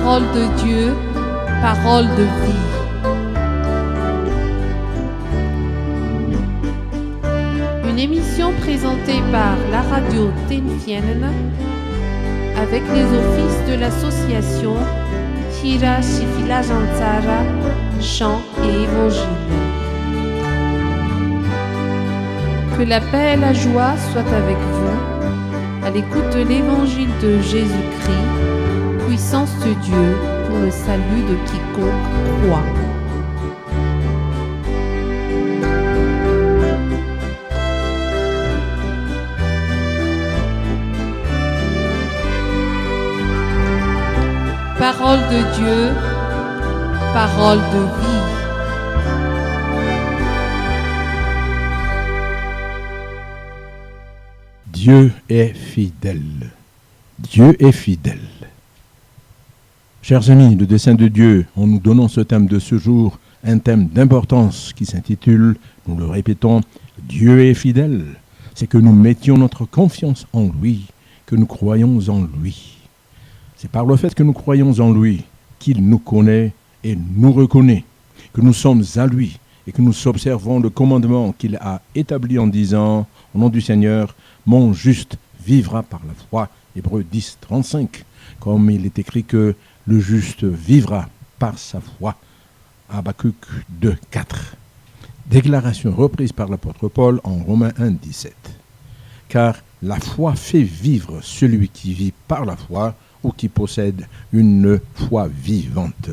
Parole de Dieu, parole de vie. Une émission présentée par la radio Tenfienen avec les offices de l'association Hira Shifila Jantsara, chant et évangile. Que la paix et la joie soient avec vous à l'écoute de l'évangile de Jésus-Christ, puissance de Dieu pour le salut de quiconque croit. Parole de Dieu, parole de vie. Dieu est fidèle. Dieu est fidèle. Chers amis, le dessein de Dieu, en nous donnant ce thème de ce jour, un thème d'importance qui s'intitule, nous le répétons, Dieu est fidèle. C'est que nous mettions notre confiance en lui, que nous croyons en lui. C'est par le fait que nous croyons en lui qu'il nous connaît et nous reconnaît, que nous sommes à lui et que nous observons le commandement qu'il a établi en disant, au nom du Seigneur, mon juste vivra par la foi. Hébreux 10, 35, comme il est écrit que le juste vivra par sa foi. Habakkuk 2, 4. Déclaration reprise par l'apôtre Paul en Romains 1, 17. Car la foi fait vivre celui qui vit par la foi ou qui possède une foi vivante.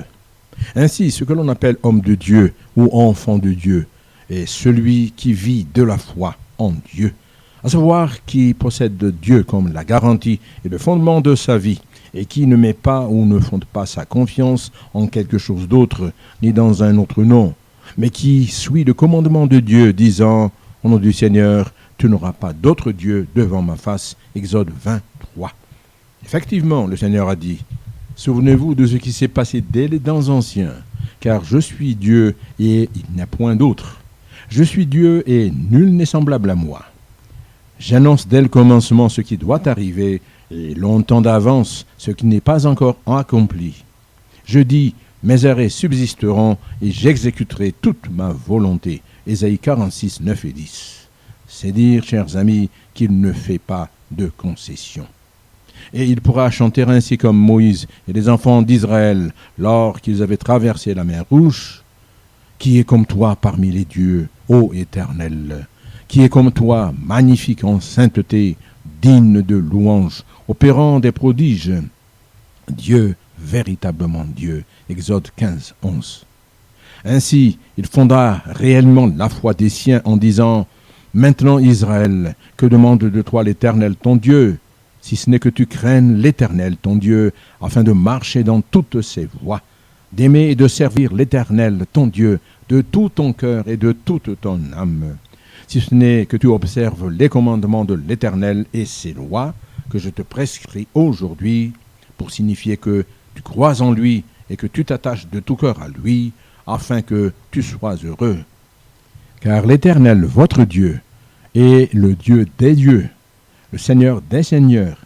Ainsi, ce que l'on appelle homme de Dieu ou enfant de Dieu est celui qui vit de la foi en Dieu, à savoir qui possède Dieu comme la garantie et le fondement de sa vie, et qui ne met pas ou ne fonde pas sa confiance en quelque chose d'autre, ni dans un autre nom, mais qui suit le commandement de Dieu, disant, au nom du Seigneur, tu n'auras pas d'autre Dieu devant ma face. Exode 23. Effectivement, le Seigneur a dit, souvenez-vous de ce qui s'est passé dès les temps anciens, car je suis Dieu et il n'y a point d'autre. Je suis Dieu et nul n'est semblable à moi. J'annonce dès le commencement ce qui doit arriver et longtemps d'avance ce qui n'est pas encore accompli. Je dis, mes arrêts subsisteront et j'exécuterai toute ma volonté. Ésaïe 46, 9 et 10. C'est dire, chers amis, qu'il ne fait pas de concessions. Et il pourra chanter ainsi comme Moïse et les enfants d'Israël lors qu'ils avaient traversé la mer Rouge. Qui est comme toi parmi les dieux, ô Éternel? Qui est comme toi, magnifique en sainteté, digne de louange, opérant des prodiges? Dieu, véritablement Dieu. Exode 15, 11. Ainsi, il fonda réellement la foi des siens en disant, maintenant Israël, que demande de toi l'Éternel ton Dieu, si ce n'est que tu craignes l'Éternel ton Dieu, afin de marcher dans toutes ses voies, d'aimer et de servir l'Éternel ton Dieu de tout ton cœur et de toute ton âme. Si ce n'est que tu observes les commandements de l'Éternel et ses lois que je te prescris aujourd'hui, pour signifier que tu crois en lui et que tu t'attaches de tout cœur à lui, afin que tu sois heureux. Car l'Éternel, votre Dieu, est le Dieu des dieux, le Seigneur des seigneurs,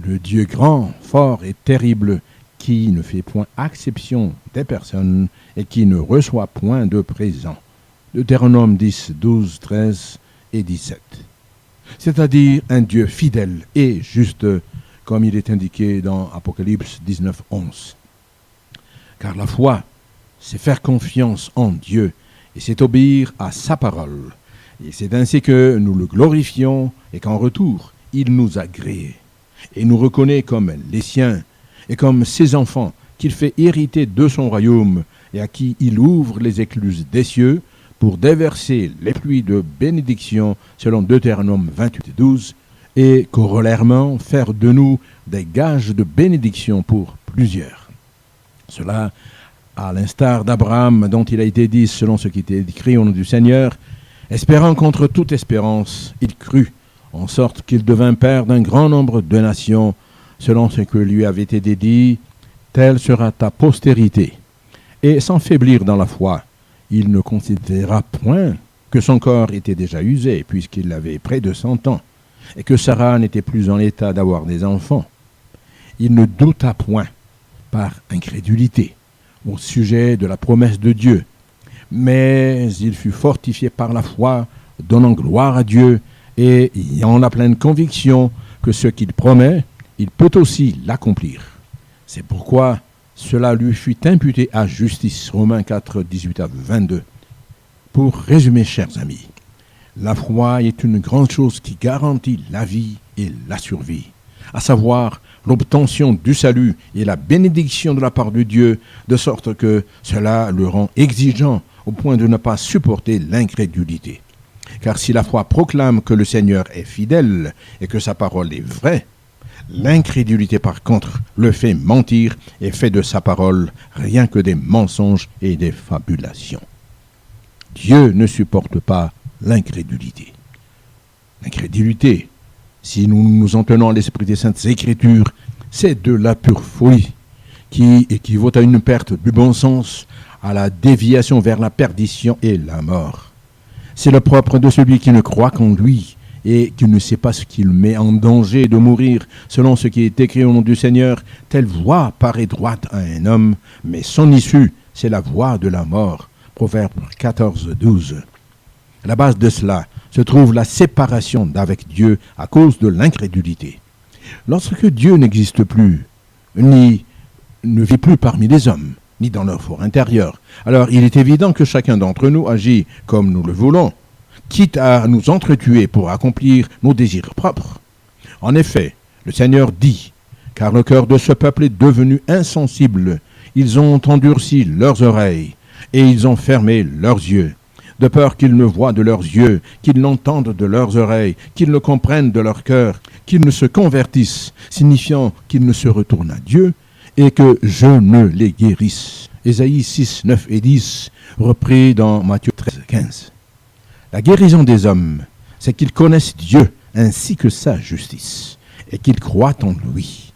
le Dieu grand, fort et terrible, qui ne fait point exception des personnes et qui ne reçoit point de présent. Deutéronome 10, 12, 13 et 17. C'est-à-dire un Dieu fidèle et juste, comme il est indiqué dans Apocalypse 19, 11. Car la foi, c'est faire confiance en Dieu et c'est obéir à sa parole. Et c'est ainsi que nous le glorifions et qu'en retour, il nous agrée et nous reconnaît comme les siens et comme ses enfants qu'il fait hériter de son royaume et à qui il ouvre les écluses des cieux pour déverser les pluies de bénédiction selon Deutéronome 28, 12 et corollairement faire de nous des gages de bénédiction pour plusieurs. Cela à l'instar d'Abraham dont il a été dit selon ce qui était écrit au nom du Seigneur, espérant contre toute espérance, il crut, en sorte qu'il devint père d'un grand nombre de nations, selon ce que lui avait été dit, telle sera ta postérité. Et sans faiblir dans la foi, il ne considéra point que son corps était déjà usé, puisqu'il avait près de 100 ans, et que Sarah n'était plus en état d'avoir des enfants. Il ne douta point, par incrédulité au sujet de la promesse de Dieu. Mais il fut fortifié par la foi, donnant gloire à Dieu et ayant la pleine conviction que ce qu'il promet, il peut aussi l'accomplir. C'est pourquoi cela lui fut imputé à justice. Romains 4, 18 à 22. Pour résumer, chers amis, la foi est une grande chose qui garantit la vie et la survie, à savoir l'obtention du salut et la bénédiction de la part de Dieu, de sorte que cela le rend exigeant au point de ne pas supporter l'incrédulité. Car si la foi proclame que le Seigneur est fidèle et que sa parole est vraie, l'incrédulité par contre le fait mentir et fait de sa parole rien que des mensonges et des fabulations. Dieu ne supporte pas l'incrédulité. L'incrédulité, si nous nous en tenons à l'esprit des Saintes Écritures, c'est de la pure folie qui équivaut à une perte du bon sens, à la déviation vers la perdition et la mort. C'est le propre de celui qui ne croit qu'en lui et qui ne sait pas ce qu'il met en danger de mourir, selon ce qui est écrit au nom du Seigneur. Telle voie paraît droite à un homme, mais son issue, c'est la voie de la mort. Proverbe 14, 12. À la base de cela se trouve la séparation d'avec Dieu à cause de l'incrédulité. Lorsque Dieu n'existe plus, ni ne vit plus parmi les hommes, ni dans leur fort intérieur, alors il est évident que chacun d'entre nous agit comme nous le voulons, quitte à nous entretuer pour accomplir nos désirs propres. En effet, le Seigneur dit, « Car le cœur de ce peuple est devenu insensible, ils ont endurci leurs oreilles, et ils ont fermé leurs yeux, de peur qu'ils ne voient de leurs yeux, qu'ils n'entendent de leurs oreilles, qu'ils ne comprennent de leur cœur, qu'ils ne se convertissent, signifiant qu'ils ne se retournent à Dieu, et que je ne les guérisse. » Ésaïe 6, 9 et 10, repris dans Matthieu 13, 15. La guérison des hommes, c'est qu'ils connaissent Dieu ainsi que sa justice, et qu'ils croient en lui.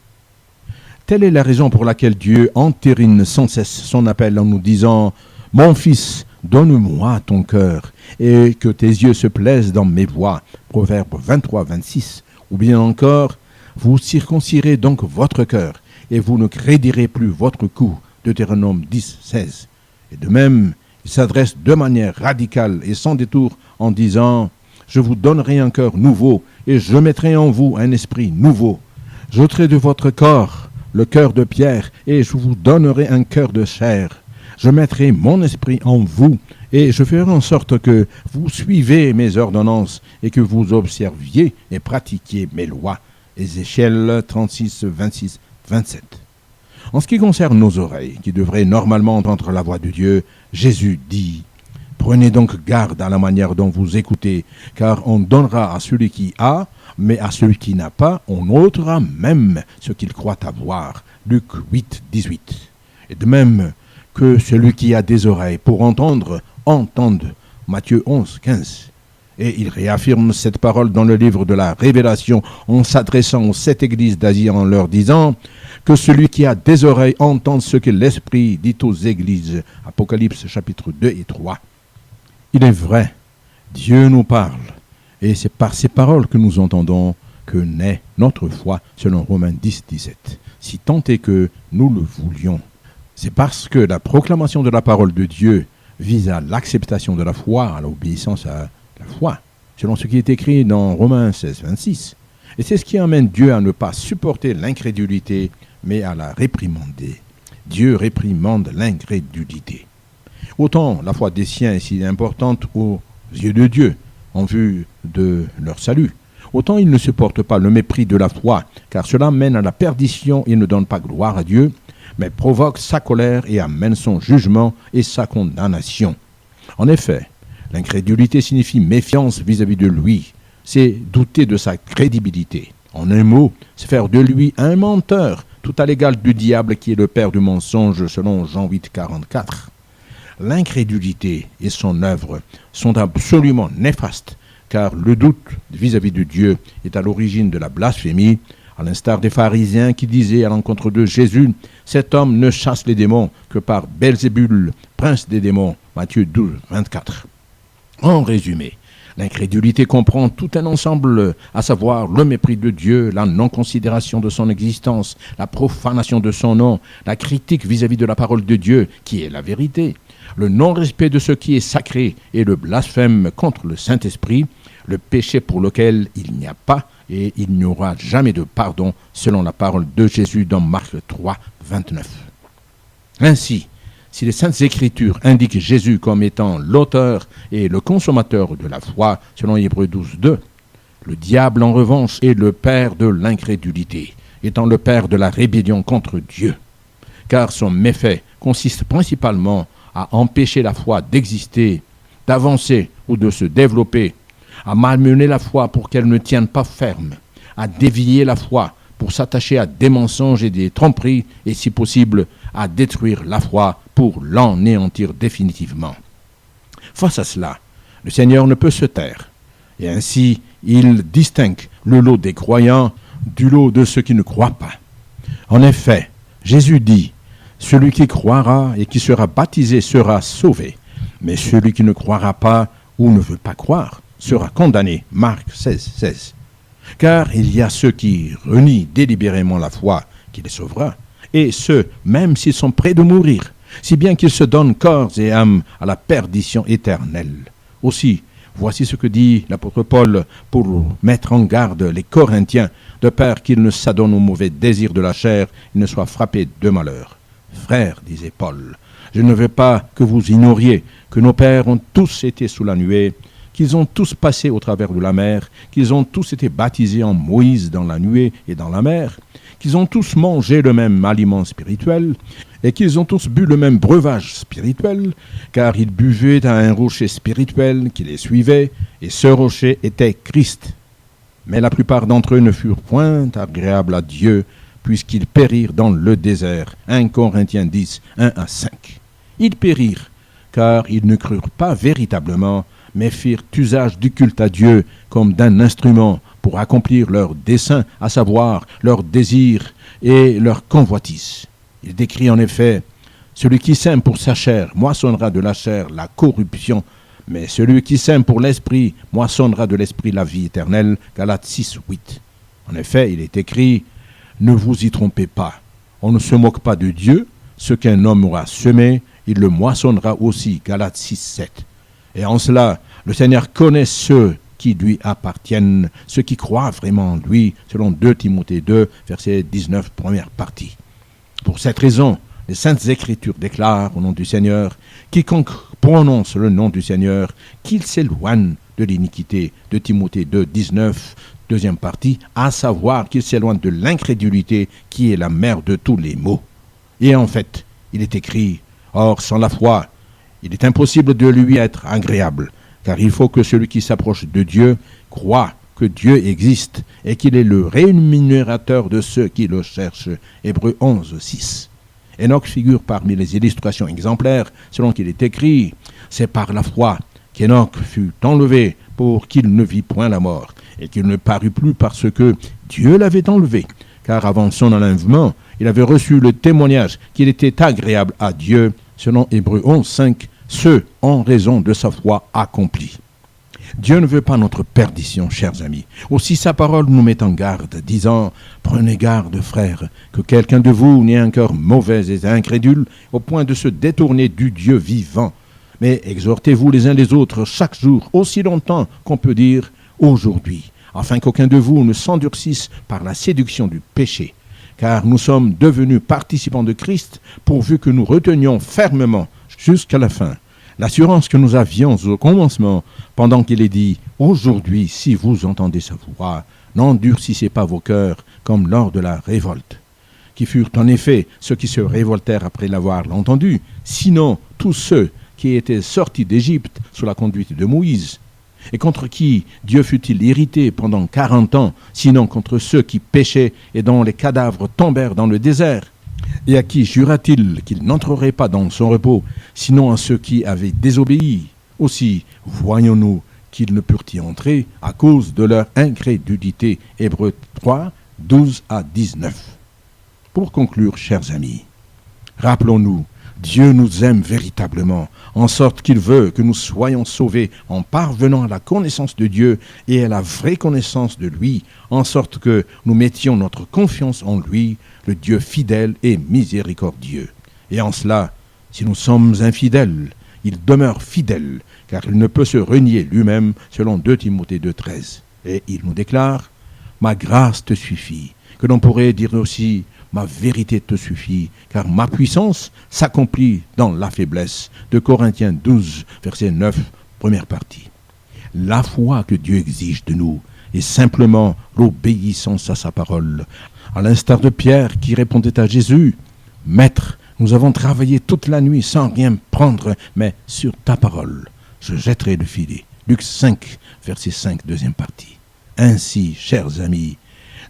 Telle est la raison pour laquelle Dieu entérine sans cesse son appel en nous disant « Mon fils, donne-moi ton cœur, et que tes yeux se plaisent dans mes voies. » Proverbe 23, 26. Ou bien encore « Vous circoncirez donc votre cœur, et vous ne crédirez plus votre cou. » Deutéronome 10, 16. Et de même, il s'adresse de manière radicale et sans détour en disant « Je vous donnerai un cœur nouveau, et je mettrai en vous un esprit nouveau. J'ôterai de votre corps le cœur de pierre, et je vous donnerai un cœur de chair. Je mettrai mon esprit en vous, et je ferai en sorte que vous suivez mes ordonnances, et que vous observiez et pratiquiez mes lois. » Ézéchiel 36, 26, 27. En ce qui concerne nos oreilles, qui devraient normalement entendre la voix de Dieu, Jésus dit « Prenez donc garde à la manière dont vous écoutez, car on donnera à celui qui a, mais à celui qui n'a pas, on ôtera même ce qu'il croit avoir. » Luc 8, 18. Et de même que celui qui a des oreilles pour entendre, entende. Matthieu 11, 15. Et il réaffirme cette parole dans le livre de la Révélation en s'adressant aux 7 églises d'Asie en leur disant que celui qui a des oreilles entende ce que l'Esprit dit aux églises. Apocalypse chapitre 2 et 3. Il est vrai, Dieu nous parle, et c'est par ces paroles que nous entendons que naît notre foi, selon Romains 10, 17. Si tant est que nous le voulions. C'est parce que la proclamation de la parole de Dieu vise à l'acceptation de la foi, à l'obéissance à la foi, selon ce qui est écrit dans Romains 16, 26. Et c'est ce qui amène Dieu à ne pas supporter l'incrédulité, mais à la réprimander. Dieu réprimande l'incrédulité. Autant la foi des siens est si importante aux yeux de Dieu, en vue de leur salut, autant il ne supporte pas le mépris de la foi, car cela mène à la perdition et ne donne pas gloire à Dieu, mais provoque sa colère et amène son jugement et sa condamnation. En effet, l'incrédulité signifie méfiance vis-à-vis de lui, c'est douter de sa crédibilité. En un mot, c'est faire de lui un menteur, tout à l'égal du diable qui est le père du mensonge, selon Jean 8, 44. L'incrédulité et son œuvre sont absolument néfastes, car le doute vis-à-vis de Dieu est à l'origine de la blasphémie, à l'instar des pharisiens qui disaient à l'encontre de Jésus « Cet homme ne chasse les démons que par Belzébul, prince des démons » Matthieu 12, 24. En résumé, l'incrédulité comprend tout un ensemble, à savoir le mépris de Dieu, la non-considération de son existence, la profanation de son nom, la critique vis-à-vis de la parole de Dieu, qui est la vérité, le non-respect de ce qui est sacré et le blasphème contre le Saint-Esprit, le péché pour lequel il n'y a pas et il n'y aura jamais de pardon, selon la parole de Jésus dans Marc 3, 29. Ainsi, si les Saintes Écritures indiquent Jésus comme étant l'auteur et le consommateur de la foi, selon Hébreux 12, 2, le diable, en revanche, est le père de l'incrédulité, étant le père de la rébellion contre Dieu. Car son méfait consiste principalement à empêcher la foi d'exister, d'avancer ou de se développer, à malmener la foi pour qu'elle ne tienne pas ferme, à dévier la foi pour s'attacher à des mensonges et des tromperies et, si possible, à détruire la foi pour l'anéantir définitivement. Face à cela, le Seigneur ne peut se taire, et ainsi il distingue le lot des croyants du lot de ceux qui ne croient pas. En effet, Jésus dit « Celui qui croira et qui sera baptisé sera sauvé, mais celui qui ne croira pas ou ne veut pas croire sera condamné. » Marc 16, 16. Car il y a ceux qui renient délibérément la foi qui les sauvera, et ceux, même s'ils sont près de mourir, si bien qu'ils se donnent corps et âme à la perdition éternelle. Aussi, voici ce que dit l'apôtre Paul pour mettre en garde les Corinthiens, de peur qu'ils ne s'adonnent au mauvais désir de la chair et ne soient frappés de malheur. Frères, disait Paul, je ne veux pas que vous ignoriez que nos pères ont tous été sous la nuée, qu'ils ont tous passé au travers de la mer, qu'ils ont tous été baptisés en Moïse dans la nuée et dans la mer, qu'ils ont tous mangé le même aliment spirituel, et qu'ils ont tous bu le même breuvage spirituel, car ils buvaient à un rocher spirituel qui les suivait, et ce rocher était Christ. Mais la plupart d'entre eux ne furent point agréables à Dieu, puisqu'ils périrent dans le désert. 1 Corinthiens 10, 1 à 5. Ils périrent, car ils ne crurent pas véritablement, mais firent usage du culte à Dieu comme d'un instrument pour accomplir leurs desseins, à savoir leurs désirs et leurs convoitises. Il décrit en effet « Celui qui sème pour sa chair moissonnera de la chair la corruption, mais celui qui sème pour l'esprit moissonnera de l'esprit la vie éternelle. » Galates 6, 8. En effet, il est écrit « Ne vous y trompez pas, on ne se moque pas de Dieu, ce qu'un homme aura semé, il le moissonnera aussi. » Galates 6, 7. Et en cela, le Seigneur connaît ceux qui lui appartiennent, ceux qui croient vraiment en lui, selon 2 Timothée 2, verset 19, première partie. Pour cette raison, les Saintes Écritures déclarent au nom du Seigneur, quiconque prononce le nom du Seigneur, qu'il s'éloigne de l'iniquité. 2 Timothée 2, 19, deuxième partie, à savoir qu'il s'éloigne de l'incrédulité qui est la mère de tous les maux. Et en fait, il est écrit, or sans la foi, il est impossible de lui être agréable, car il faut que celui qui s'approche de Dieu croit que Dieu existe et qu'il est le rémunérateur de ceux qui le cherchent. Hébreux 11, 6. Enoch figure parmi les illustrations exemplaires, selon qu'il est écrit, c'est par la foi qu'Enoch fut enlevé pour qu'il ne vit point la mort, et qu'il ne parut plus parce que Dieu l'avait enlevé, car avant son enlèvement, il avait reçu le témoignage qu'il était agréable à Dieu, selon Hébreux 11, 5, ce en raison de sa foi accomplie. Dieu ne veut pas notre perdition, chers amis. Aussi sa parole nous met en garde, disant « Prenez garde, frères, que quelqu'un de vous n'ait un cœur mauvais et incrédule, au point de se détourner du Dieu vivant. Mais exhortez-vous les uns les autres chaque jour, aussi longtemps qu'on peut dire « aujourd'hui », afin qu'aucun de vous ne s'endurcisse par la séduction du péché. Car nous sommes devenus participants de Christ, pourvu que nous retenions fermement jusqu'à la fin l'assurance que nous avions au commencement, pendant qu'il est dit « Aujourd'hui, si vous entendez sa voix, n'endurcissez pas vos cœurs comme lors de la révolte. » Qui furent en effet ceux qui se révoltèrent après l'avoir entendu, sinon tous ceux qui étaient sortis d'Égypte sous la conduite de Moïse. Et contre qui Dieu fut-il irrité pendant 40 ans, sinon contre ceux qui péchaient et dont les cadavres tombèrent dans le désert? Et à qui jura-t-il qu'il n'entrerait pas dans son repos, sinon à ceux qui avaient désobéi? Aussi, voyons-nous qu'ils ne purent y entrer à cause de leur incrédulité. Hébreux 3, 12 à 19. Pour conclure, chers amis, rappelons-nous Dieu nous aime véritablement, en sorte qu'il veut que nous soyons sauvés en parvenant à la connaissance de Dieu et à la vraie connaissance de lui, en sorte que nous mettions notre confiance en lui, le Dieu fidèle et miséricordieux. Et en cela, si nous sommes infidèles, il demeure fidèle, car il ne peut se renier lui-même, selon 2 Timothée 2,13. Et il nous déclare « Ma grâce te suffit », que l'on pourrait dire aussi « Ma vérité te suffit, car ma puissance s'accomplit dans la faiblesse ». De Corinthiens 12, verset 9, première partie. La foi que Dieu exige de nous est simplement l'obéissance à sa parole. À l'instar de Pierre qui répondait à Jésus « Maître, nous avons travaillé toute la nuit sans rien prendre, mais sur ta parole, je jetterai le filet. » Luc 5, verset 5, deuxième partie. Ainsi, chers amis,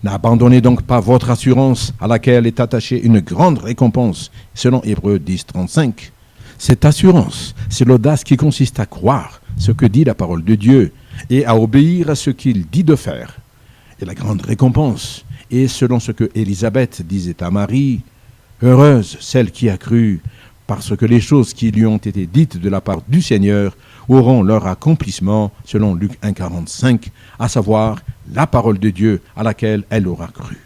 n'abandonnez donc pas votre assurance à laquelle est attachée une grande récompense, selon Hébreux 10, 35. Cette assurance, c'est l'audace qui consiste à croire ce que dit la parole de Dieu et à obéir à ce qu'il dit de faire. Et la grande récompense est selon ce que Élisabeth disait à Marie, « Heureuse celle qui a cru, parce que les choses qui lui ont été dites de la part du Seigneur auront leur accomplissement, selon Luc 1, 45, à savoir la parole de Dieu à laquelle elle aura cru. »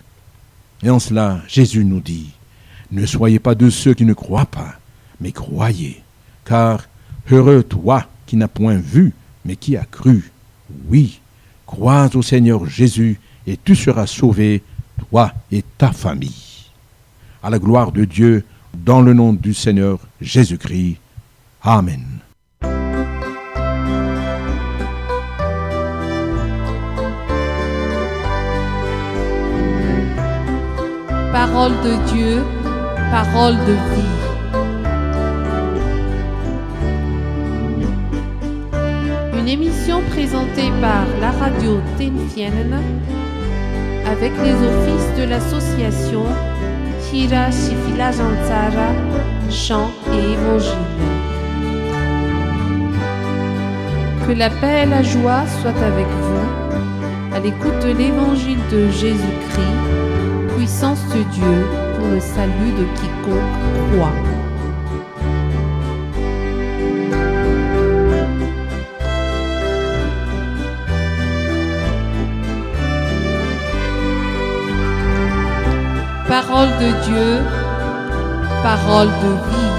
Et en cela, Jésus nous dit, « Ne soyez pas de ceux qui ne croient pas, mais croyez, car heureux toi qui n'as point vu, mais qui as cru. Oui, crois au Seigneur Jésus, et tu seras sauvé, toi et ta famille. » À la gloire de Dieu, dans le nom du Seigneur Jésus-Christ. Amen. Parole de Dieu, parole de vie. Une émission présentée par la radio Tenfienen avec les offices de l'association Hira Shifila Jantsara, chant et évangile. Que la paix et la joie soient avec vous, à l'écoute de l'évangile de Jésus-Christ, puissance de Dieu pour le salut de quiconque croit. Parole de Dieu, parole de vie.